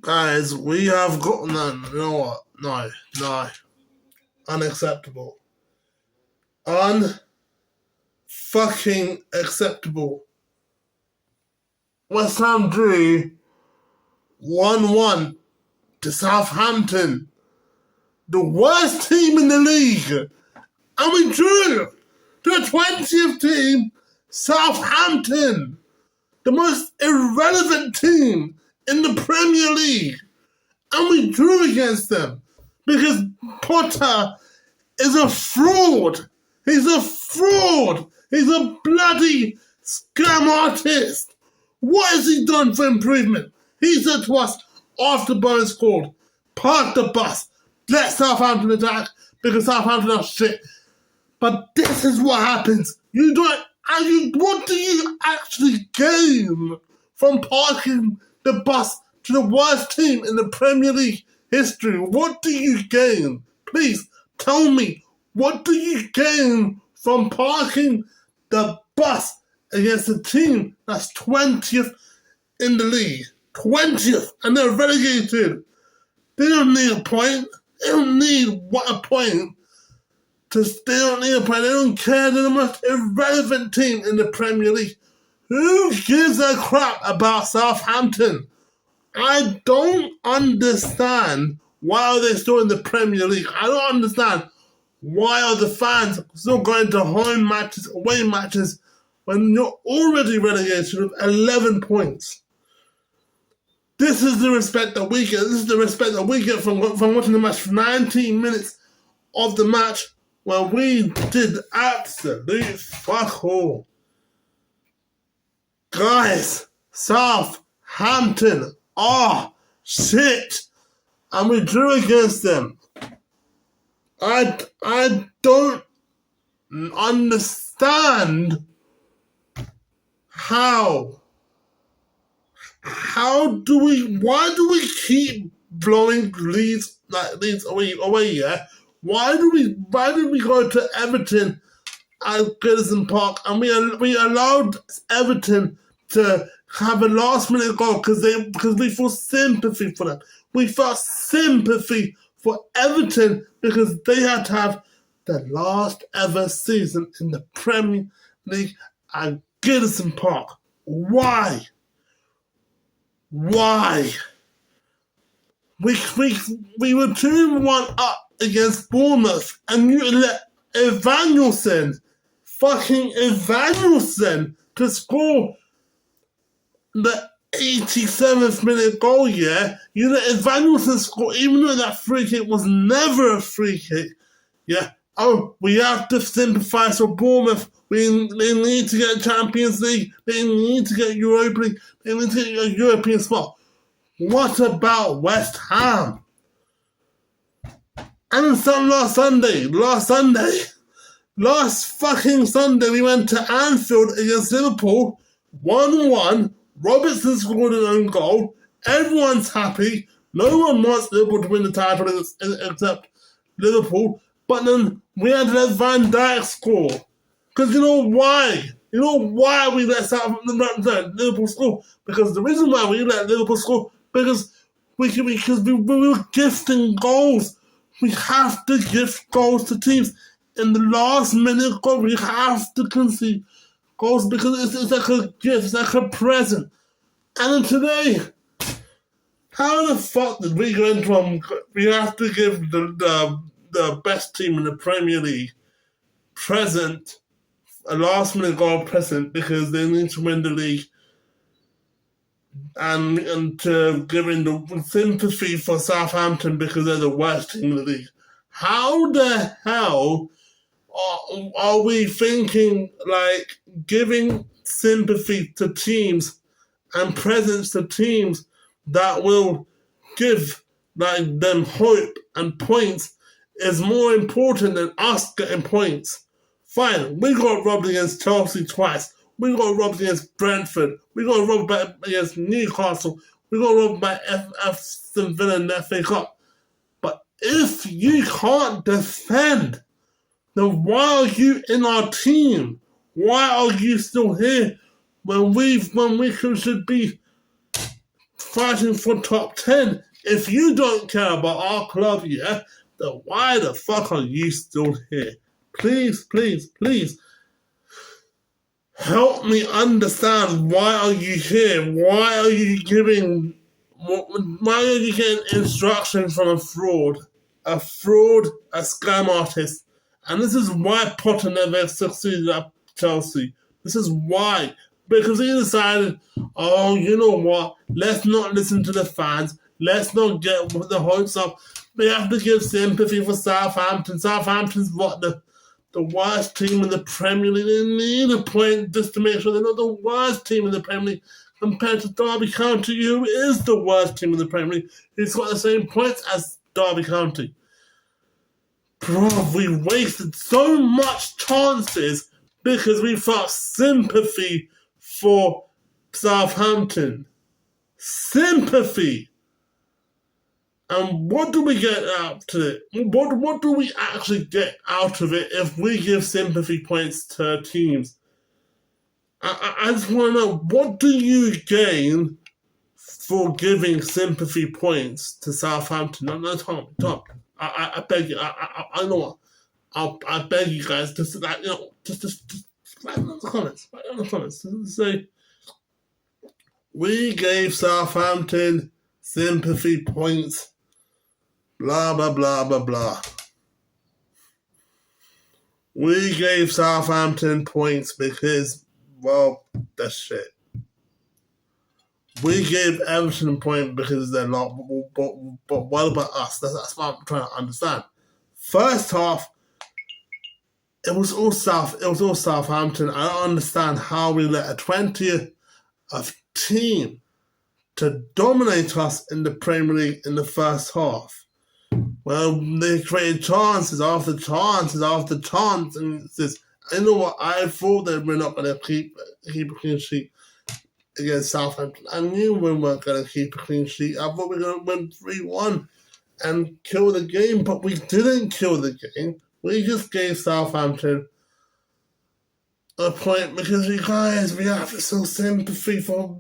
Guys, we have got none. You know what? No. Unacceptable. Unfucking acceptable. West Ham drew 1-1 to Southampton, the worst team in the league. And we drew to the 20th team, Southampton, the most irrelevant team in the Premier League. And we drew against them because Potter is a fraud. He's a fraud. He's a bloody scam artist. What has he done for improvement? He said to us after Bowen scored, park the bus, let Southampton attack because Southampton are shit. But this is what happens. What do you actually gain from parking the bus to the worst team in the Premier League history? What do you gain? Please tell me, what do you gain from parking the bus against a team that's 20th in the league? 20th, and they're relegated. They don't need a point. They don't need a point. They don't need a point. They don't care. They're the most irrelevant team in the Premier League. Who gives a crap about Southampton? I don't understand why are they still in the Premier League. I don't understand why are the fans still going to home matches, away matches, when you're already relegated with 11 points. This is the respect that we get. This is the respect that we get from watching the match for 19 minutes of the match where we did absolute fuck all. Guys, Southampton are shit. And we drew against them. I don't understand why do we keep blowing leads away, yeah? Why did we go to Everton at Goodison Park and we allowed Everton to have a last minute goal because we feel sympathy for them. We felt sympathy for Everton because they had to have the last ever season in the Premier League at Goodison Park. Why? Why? We were 2-1 up against Bournemouth and you let fucking Evangelson, to score the 87th minute goal, yeah? You let Evangelson score even though that free kick was never a free kick, yeah? Oh, we have to sympathise for Bournemouth. They need to get Champions League. They need to get Europa League. They need to get a European spot. What about West Ham? And last fucking Sunday, we went to Anfield against Liverpool, 1-1. Robertson scored an own goal. Everyone's happy. No one wants Liverpool to win the title except Liverpool. But then we had to let Van Dijk score. Because you know why? You know why we let Liverpool score? Because the reason why we let Liverpool score, because we were gifting goals. We have to gift goals to teams. In the last minute goal, we have to concede goals because it's like a gift, it's like a present. And then today, how the fuck did we go into we have to give the best team in the Premier League a last minute goal present because they need to win the league and to give in the sympathy for Southampton because they're the worst team in the league. How the hell are we thinking like giving sympathy to teams and presents to teams that will give like them hope and points is more important than us getting points? Fine, we got robbed against Chelsea twice. We got robbed against Brentford. We got robbed against Newcastle. We got robbed by Aston Villa in the FA Cup. But if you can't defend, then why are you in our team? Why are you still here when we should be fighting for top 10. If you don't care about our club, yeah, then why the fuck are you still here? Please, please, please. Help me understand, why are you here? Why are you getting instructions from a fraud, a scam artist? And this is why Potter never succeeded at Chelsea. This is why. Because he decided, oh, you know what? Let's not listen to the fans. Let's not get the hopes up. We have to give sympathy for Southampton. Southampton's what, the worst team in the Premier League. They need a point just to make sure they're not the worst team in the Premier League compared to Derby County, who is the worst team in the Premier League. He's got the same points as Derby County. Bro, we wasted so much chances because we felt sympathy for Southampton. Sympathy. And what do we get out of it? What do we actually get out of it if we give sympathy points to teams? I just want to know, what do you gain for giving sympathy points to Southampton? No, Tom. I beg you. I know what. I beg you guys just write in the comments. Write in the comments. Say, we gave Southampton sympathy points. Blah, blah, blah, blah, blah. We gave Southampton points because, well, that's shit. We gave Everton points because they're not, but what about us? That's what I'm trying to understand. First half, it was all Southampton. I don't understand how we let a 20th team to dominate us in the Premier League in the first half. Well, they created chances after chances after chances, and it's just, you know what? I thought that we're not going to keep a clean sheet against Southampton. I knew we weren't going to keep a clean sheet. I thought we were going to win 3-1 and kill the game, but we didn't kill the game. We just gave Southampton a point because we have to show sympathy for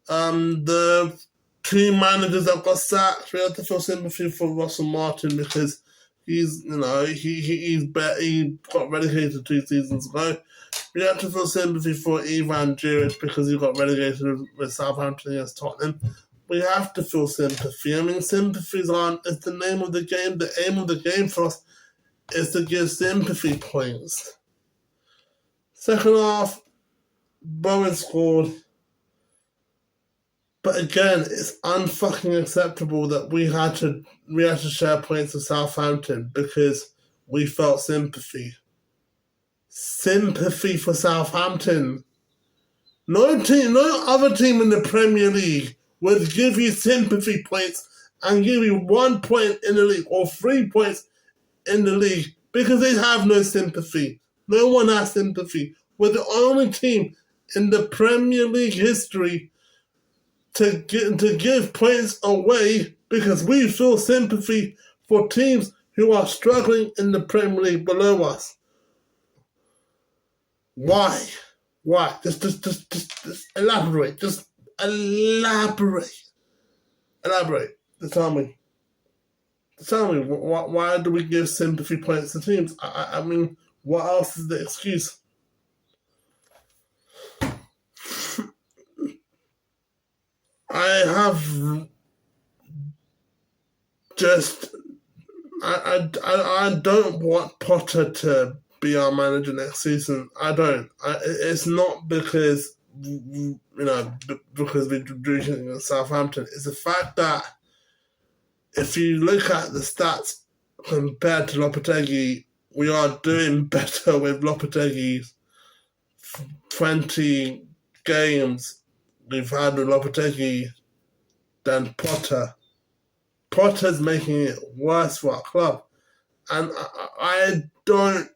the team managers that got sacked. We have to feel sympathy for Russell Martin because he got relegated 2 seasons ago. We have to feel sympathy for Ivan Juric because he got relegated with Southampton against Tottenham. We have to feel sympathy. I mean, sympathy is the name of the game. The aim of the game for us is to give sympathy points. Second half, Bowen scored. But again, it's unfucking acceptable that we had to share points with Southampton because we felt sympathy. Sympathy for Southampton. No other team in the Premier League would give you sympathy points and give you 1 point in the league or 3 points in the league because they have no sympathy. No one has sympathy. We're the only team in the Premier League history to give points away because we feel sympathy for teams who are struggling in the Premier League below us. Why? Just elaborate. Just elaborate. Tell me, why do we give sympathy points to teams? I mean, what else is the excuse? I don't want Potter to be our manager next season. I don't. It's not because because we drew against Southampton. It's the fact that if you look at the stats compared to Lopetegui, we are doing better with Lopetegui's 20 games we've had with Lopetegui than Potter. Potter's making it worse for our club. And I don't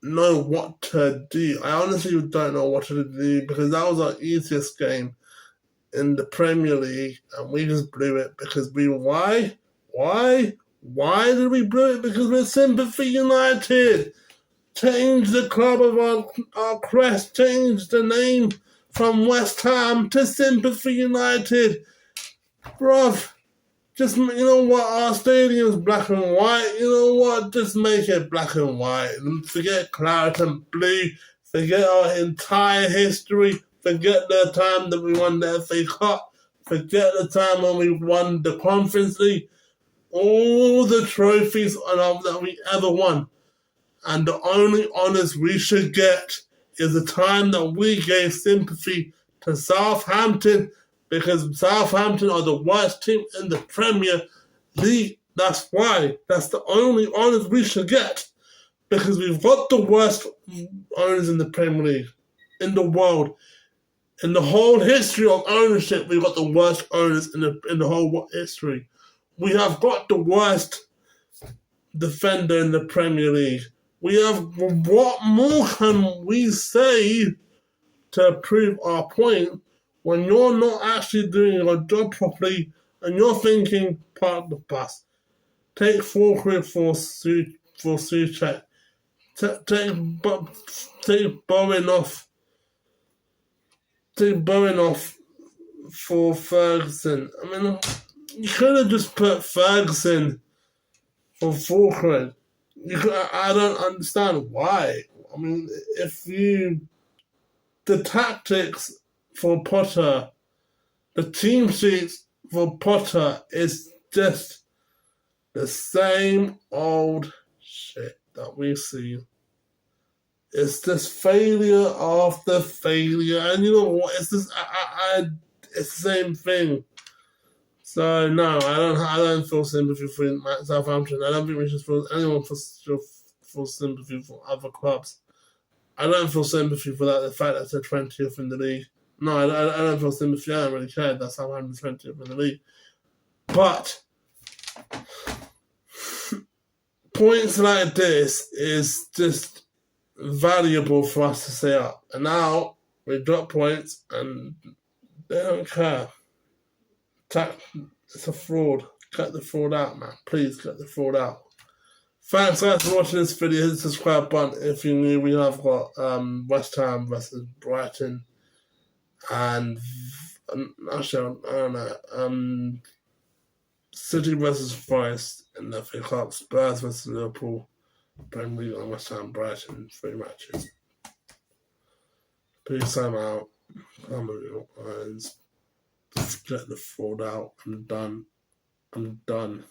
know what to do. I honestly don't know what to do because that was our easiest game in the Premier League and we just blew it because why? Why did we blow it? Because we're Sympathy United. Change the club of our crest. Change the name from West Ham to Sympathy United. Bruv, just, you know what, our stadium's black and white, you know what, just make it black and white. Forget claret and blue, forget our entire history, forget the time that we won the FA Cup, forget the time when we won the Conference League, all the trophies that we ever won. And the only honours we should get is the time that we gave sympathy to Southampton, because Southampton are the worst team in the Premier League. That's why. That's the only honours we should get, because we've got the worst owners in the Premier League, in the world. In the whole history of ownership, we've got the worst owners in the whole history. We have got the worst defender in the Premier League. We have, what more can we say to prove our point when you're not actually doing your job properly and you're thinking park the bus? Take £4 for Souček. Take Bowen off. Take Bowen off for Ferguson. I mean, you could have just put Ferguson for £4. I don't understand why. I mean, the tactics for Potter, the team sheets for Potter is just the same old shit that we see. It's just failure after failure, and you know what? It's just it's the same thing. So no, I don't feel sympathy for Southampton. I don't think we should feel anyone for sympathy for other clubs. I don't feel sympathy for the fact that they're 20th in the league. No, I don't feel sympathy. I don't really care that Southampton's 20th in the league. But points like this is just valuable for us to say up. And now we drop points and they don't care. It's a fraud. Cut the fraud out, man. Please cut the fraud out. Thanks guys for watching this video. Hit the subscribe button if you're new. We have got West Ham versus Brighton and actually I don't know. City versus Forest in the FA Cup. Spurs versus Liverpool. Premier League and West Ham Brighton 3 matches. Peace out. Get the fraud out. I'm done.